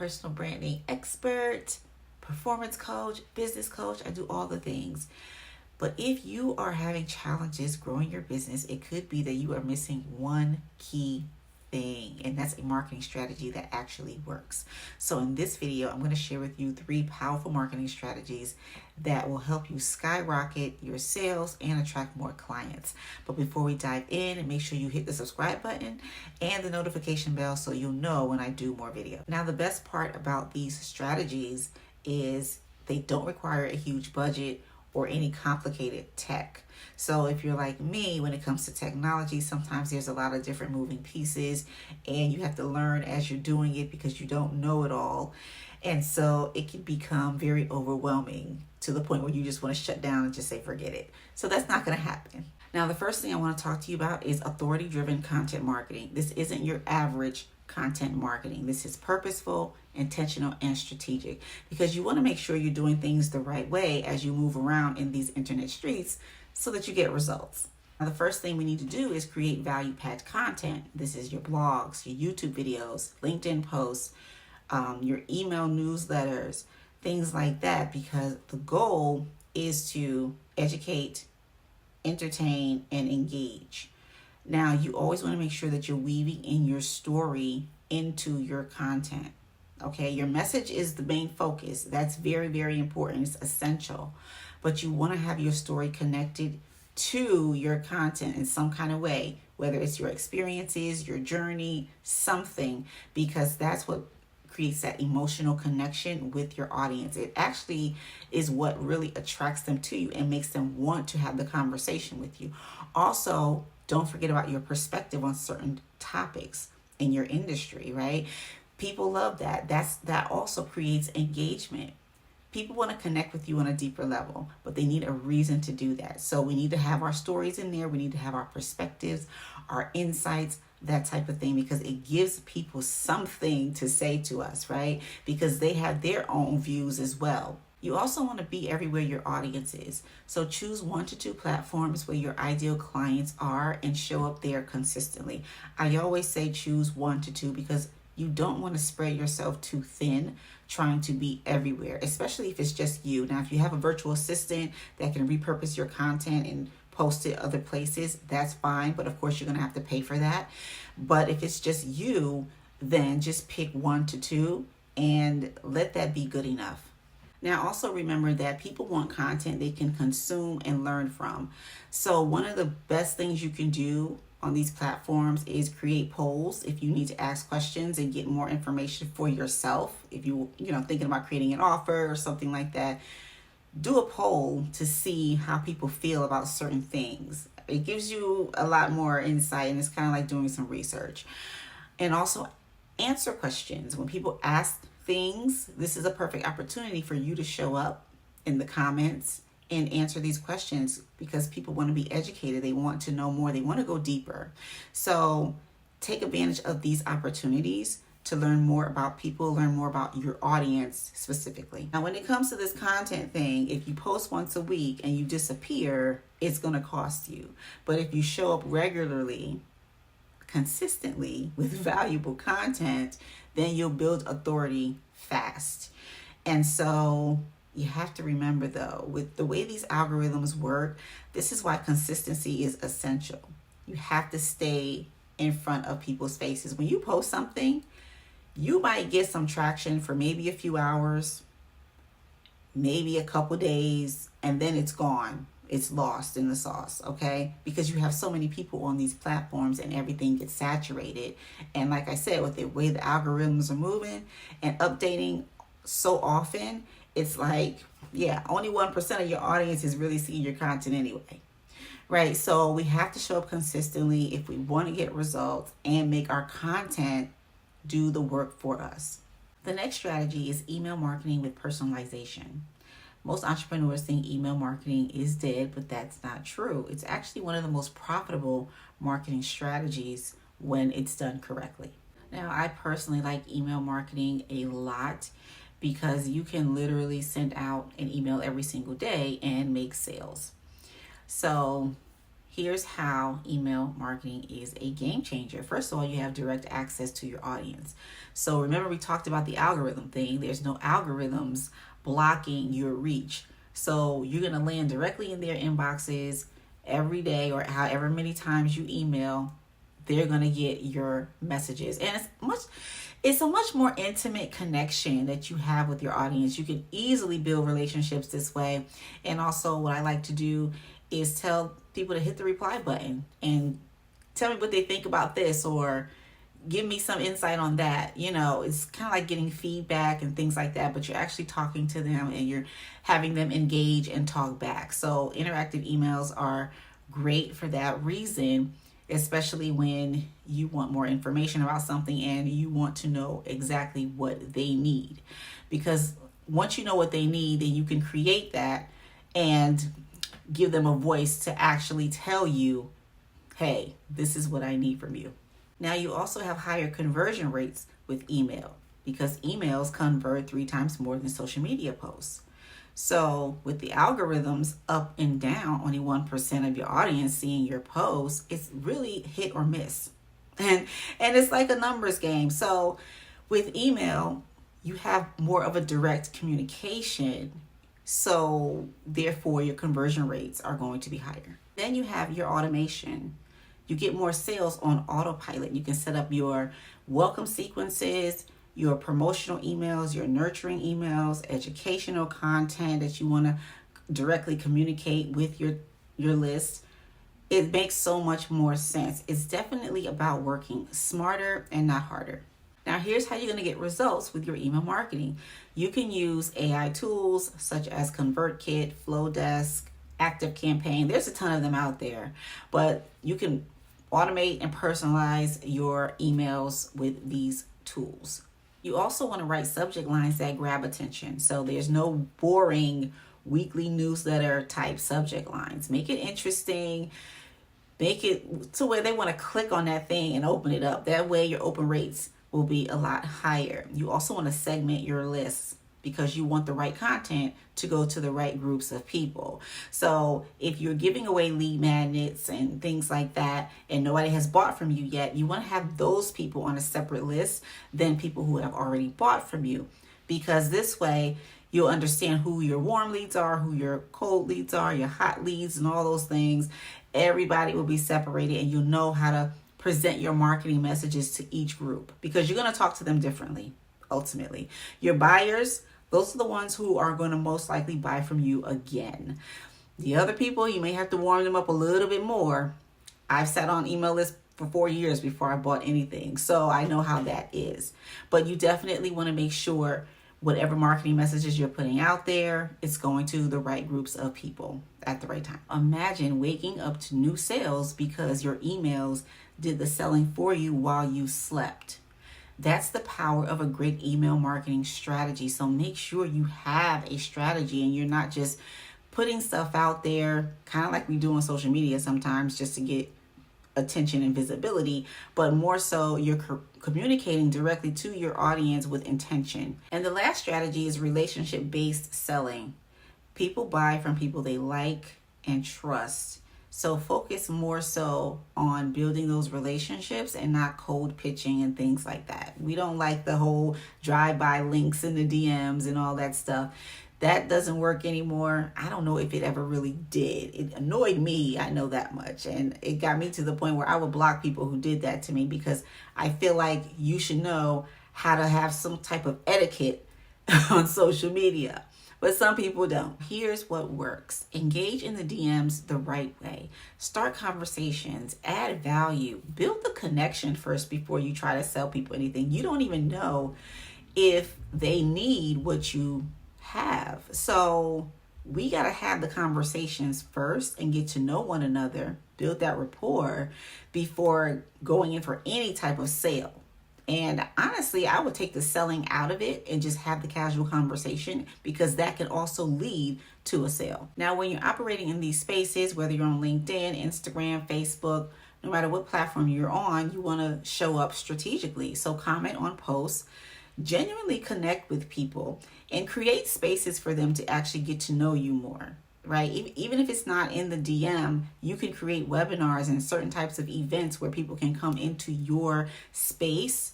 personal branding expert, performance coach, business coach. I do all the things. But if you are having challenges growing your business, it could be that you are missing one key thing, and that's a marketing strategy that actually works. So in this video, I'm going to share with you 3 powerful marketing strategies that will help you skyrocket your sales and attract more clients. But before we dive in, make sure you hit the subscribe button and the notification bell so you'll know when I do more videos. Now, the best part about these strategies is they don't require a huge budget or any complicated tech. So if you're like me, when it comes to technology, sometimes there's a lot of different moving pieces and you have to learn as you're doing it because you don't know it all. And so it can become very overwhelming to the point where you just want to shut down and just say, forget it. So that's not going to happen. Now, the first thing I want to talk to you about is authority-driven content marketing. This isn't your average content marketing. This is purposeful, intentional, and strategic because you want to make sure you're doing things the right way as you move around in these internet streets so that you get results. Now, the first thing we need to do is create value-packed content. This is your blogs, your YouTube videos, LinkedIn posts, your email newsletters, things like that, because the goal is to educate, entertain, and engage. Now, you always want to make sure that you're weaving in your story into your content. Okay, your message is the main focus. That's very, very important. It's essential. But you want to have your story connected to your content in some kind of way, whether it's your experiences, your journey, something, because that's what creates that emotional connection with your audience. It actually is what really attracts them to you and makes them want to have the conversation with you. Also, don't forget about your perspective on certain topics in your industry, right? People love that. That also creates engagement. People want to connect with you on a deeper level, but they need a reason to do that. So we need to have our stories in there. We need to have our perspectives, our insights, that type of thing, because it gives people something to say to us, right? Because they have their own views as well. You also want to be everywhere your audience is. So choose 1 to 2 platforms where your ideal clients are and show up there consistently. I always say choose 1 to 2 because you don't want to spread yourself too thin trying to be everywhere, especially if it's just you. Now, if you have a virtual assistant that can repurpose your content and post it other places, that's fine. But of course, you're going to have to pay for that. But if it's just you, then just pick 1 to 2 and let that be good enough. Now, also remember that people want content they can consume and learn from. So one of the best things you can do on these platforms is create polls if you need to ask questions and get more information for yourself. If you thinking about creating an offer or something like that, do a poll to see how people feel about certain things. It gives you a lot more insight, and it's kind of like doing some research. And also answer questions. When people ask things, this is a perfect opportunity for you to show up in the comments and answer these questions because people want to be educated. They want to know more. They want to go deeper. So take advantage of these opportunities to learn more about people, learn more about your audience specifically. Now, when it comes to this content thing, if you post once a week and you disappear, it's going to cost you. But if you show up regularly, consistently with valuable content, then you'll build authority fast. And so you have to remember, though, with the way these algorithms work, this is why consistency is essential. You have to stay in front of people's faces. When you post something, you might get some traction for maybe a few hours, maybe a couple days, and then it's gone. It's lost in the sauce, okay? Because you have so many people on these platforms and everything gets saturated. And like I said, with the way the algorithms are moving and updating so often, it's like, only 1% of your audience is really seeing your content anyway, right? So we have to show up consistently if we want to get results and make our content do the work for us. The next strategy is email marketing with personalization. Most entrepreneurs think email marketing is dead, but that's not true. It's actually one of the most profitable marketing strategies when it's done correctly. Now, I personally like email marketing a lot because you can literally send out an email every single day and make sales. So Here's how email marketing is a game changer. First of all, you have direct access to your audience. So remember, we talked about the algorithm thing. There's no algorithms blocking your reach. So you're going to land directly in their inboxes every day, or however many times you email, they're going to get your messages. And it's a much more intimate connection that you have with your audience. You can easily build relationships this way. And also, what I like to do is tell people to hit the reply button and tell me what they think about this, or give me some insight on that. It's kind of like getting feedback and things like that, but you're actually talking to them and you're having them engage and talk back. So interactive emails are great for that reason, especially when you want more information about something and you want to know exactly what they need. Because once you know what they need, then you can create that and give them a voice to actually tell you, hey, this is what I need from you. Now, you also have higher conversion rates with email because emails convert 3 times more than social media posts. So with the algorithms up and down, only 1% of your audience seeing your posts, it's really hit or miss. And it's like a numbers game. So with email, you have more of a direct communication. So therefore, your conversion rates are going to be higher. Then you have your automation. You get more sales on autopilot. You can set up your welcome sequences, your promotional emails, your nurturing emails, educational content that you want to directly communicate with your list. It makes so much more sense. It's definitely about working smarter and not harder. Now, here's how you're going to get results with your email marketing. You can use AI tools such as ConvertKit, Flowdesk, ActiveCampaign. There's a ton of them out there, but you can automate and personalize your emails with these tools. You also want to write subject lines that grab attention. So there's no boring weekly newsletter type subject lines. Make it interesting. Make it to where they want to click on that thing and open it up. That way your open rates will be a lot higher. You also want to segment your lists because you want the right content to go to the right groups of people. So if you're giving away lead magnets and things like that, and nobody has bought from you yet, you want to have those people on a separate list than people who have already bought from you. Because this way, you'll understand who your warm leads are, who your cold leads are, your hot leads, and all those things. Everybody will be separated, and you'll know how to present your marketing messages to each group because you're going to talk to them differently. Ultimately, your buyers, those are the ones who are going to most likely buy from you again. The other people, you may have to warm them up a little bit more. I've sat on email lists for 4 years before I bought anything, so I know how that is. But you definitely want to make sure whatever marketing messages you're putting out there, it's going to the right groups of people at the right time. Imagine waking up to new sales because your emails did the selling for you while you slept. That's the power of a great email marketing strategy. So make sure you have a strategy and you're not just putting stuff out there, kind of like we do on social media sometimes just to get attention and visibility, but more so you're communicating directly to your audience with intention. And the last strategy is relationship-based selling. People buy from people they like and trust. So focus more so on building those relationships and not cold pitching and things like that. We don't like the whole drive-by links in the DMs and all that stuff. That doesn't work anymore. I don't know if it ever really did. It annoyed me, I know that much. And it got me to the point where I would block people who did that to me because I feel like you should know how to have some type of etiquette on social media. But some people don't. Here's what works. Engage in the DMs the right way. Start conversations, add value, build the connection first before you try to sell people anything. You don't even know if they need what you have. So we got to have the conversations first and get to know one another, build that rapport before going in for any type of sale. And honestly, I would take the selling out of it and just have the casual conversation because that can also lead to a sale. Now, when you're operating in these spaces, whether you're on LinkedIn, Instagram, Facebook, no matter what platform you're on, you want to show up strategically. So comment on posts, genuinely connect with people, and create spaces for them to actually get to know you more. right? Even if it's not in the DM, you can create webinars and certain types of events where people can come into your space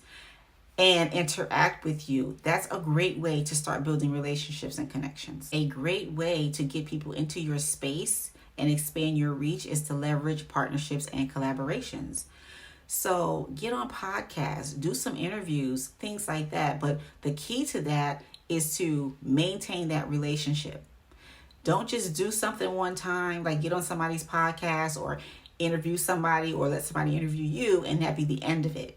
and interact with you. That's a great way to start building relationships and connections. A great way to get people into your space and expand your reach is to leverage partnerships and collaborations. So get on podcasts, do some interviews, things like that. But the key to that is to maintain that relationship. Don't just do something one time, like get on somebody's podcast or interview somebody or let somebody interview you and that be the end of it.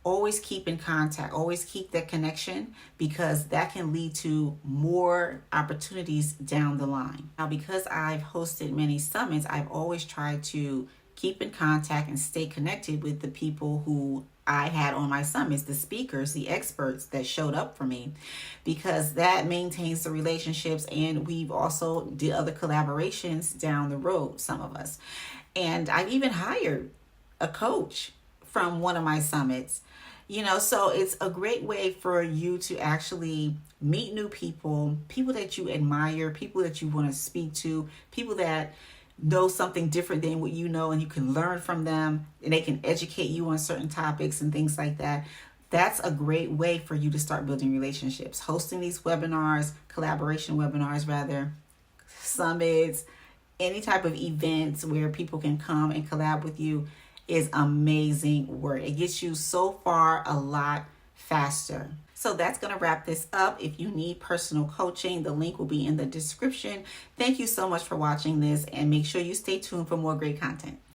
Always keep in contact, always keep that connection, because that can lead to more opportunities down the line. Now, because I've hosted many summits, I've always tried to keep in contact and stay connected with the people who I had on my summits, the speakers, the experts that showed up for me, because that maintains the relationships. And we've also did other collaborations down the road, some of us. And I've even hired a coach from one of my summits. So it's a great way for you to actually meet new people, people that you admire, people that you want to speak to, people that know something different than what you know, and you can learn from them and they can educate you on certain topics and things like that. That's a great way for you to start building relationships. Hosting these webinars, collaboration webinars rather, summits, any type of events where people can come and collab with you is amazing work. It gets you so far a lot faster. So that's going to wrap this up. If you need personal coaching, the link will be in the description. Thank you so much for watching this, and make sure you stay tuned for more great content.